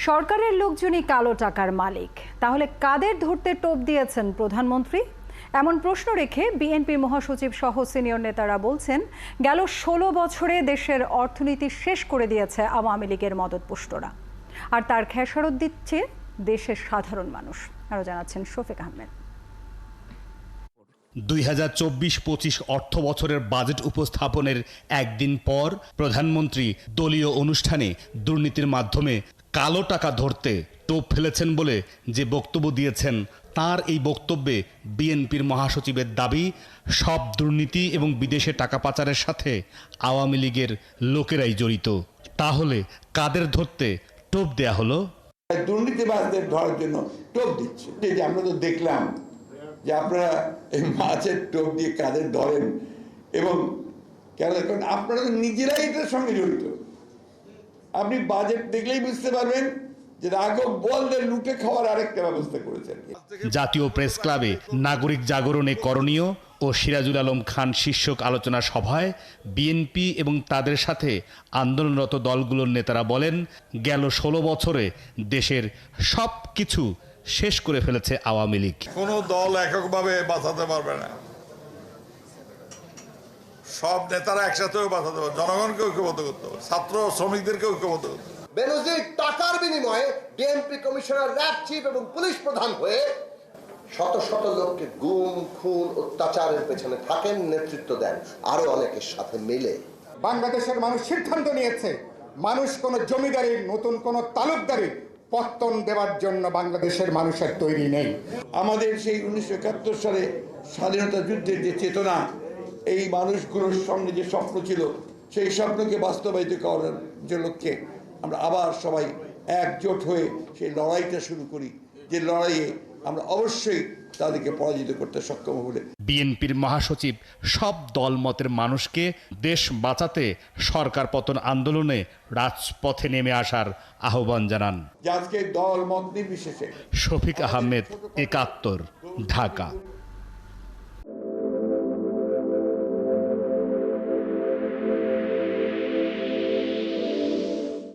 সরকারের লোকজনই কালো টাকার মালিক, তাহলে কাদের ধরতে টোপ দিয়েছেন প্রধানমন্ত্রী? এমন প্রশ্ন রেখে বিএনপির মহাসচিব সহ সিনিয়র নেতারা বলছেন, গেল ১৬ বছরে দেশের অর্থনীতি শেষ করে দিয়েছে আওয়ামী লীগের মদতপুষ্টরা, আর তার খেসারত দিচ্ছে দেশের সাধারণ মানুষ। আরও জানাচ্ছেন শফিক আহমেদ। ২০২৪-২৫ অর্থ বছরের বাজেট উপস্থাপনের একদিন পর প্রধানমন্ত্রী দলীয় অনুষ্ঠানে দুর্নীতির মাধ্যমে কালো টাকা ধরতে টোপ ফেলেছেন বলে যে বক্তব্য দিয়েছেন, তার এই বক্তব্যে বিএনপির মহাসচিবের দাবি, সব দুর্নীতি এবং বিদেশে টাকা পাচারের সাথে আওয়ামী লীগের লোকেরাই জড়িত। তাহলে কাদের ধরতে টোপ দেয়া হলো? দুর্নীতিবাজদের ধরার জন্য টোপ দিচ্ছে। যে আমরা তো দেখলাম যে আপনারা এই মাছের টোপ দিয়ে কাদের ধরেন, এবং কেন, কারণ আপনারা তো নিজেরাই এটার সঙ্গে জড়িত। আপনি বাজেট দেখলেই বুঝতে পারবেন যে রাঘব বোয়ালদের লুটে খাওয়ার আরেকটা ব্যবস্থা করেছেন। জাতীয় প্রেস ক্লাবে নাগরিক জাগরণে করণীয় ও সিরাজুল আলম খান শীর্ষক আলোচনা সভায় বিএনপি এবং তাদের সাথে আন্দোলনরত দলগুলোর নেতারা বলেন, গেল ১৬ বছরে দেশের সব কিছু শেষ করে ফেলেছে আওয়ামী লীগ। কোনো দল এককভাবে বাঁচাতে পারবে না, সব নেতারা একসাথেও বাঁচাতে পারবে, জনগণকে ঐক্যবদ্ধ করতে হবে, ছাত্র শ্রমিকদেরকে ঐক্যবদ্ধ করতে হবে। বেনজির টাকার বিনিময়ে বিএনপি কমিশনার, র্যাব চিফ এবং পুলিশ প্রধান হয়ে শত শত লোককে গুম, খুন, অত্যাচারের পেছনে থাকেন, নেতৃত্ব দেন আরো অনেকের সাথে মিলে। বাংলাদেশের মানুষ সিদ্ধান্ত নিয়েছে, মানুষ কোনো জমিদারির, নতুন কোনো তালুকদারির পত্তন দেওয়ার জন্য বাংলাদেশের মানুষের তৈরি নেই। আমাদের সেই 1971 সালে স্বাধীনতা যুদ্ধের যে চেতনা, এই মানুষগুলোর সঙ্গে যে স্বপ্ন ছিল, সেই স্বপ্নকে বাস্তবায়িত করার যে লক্ষ্যে আমরা আবার সবাই একজোট হয়ে সেই লড়াইটা শুরু করি, যে লড়াইয়ে আমরা অবশ্যই তাদেরকে পরাজিত করতে সক্ষম বলে। বিএনপির মহাসচিব সব দলমতের মানুষকে দেশ বাঁচাতে সরকার পতন আন্দোলনে রাজপথে নেমে আসার আহ্বান জানান। আজকে দল মত নির্বিশেষে। শফিক আহমেদ, ৭১, ঢাকা।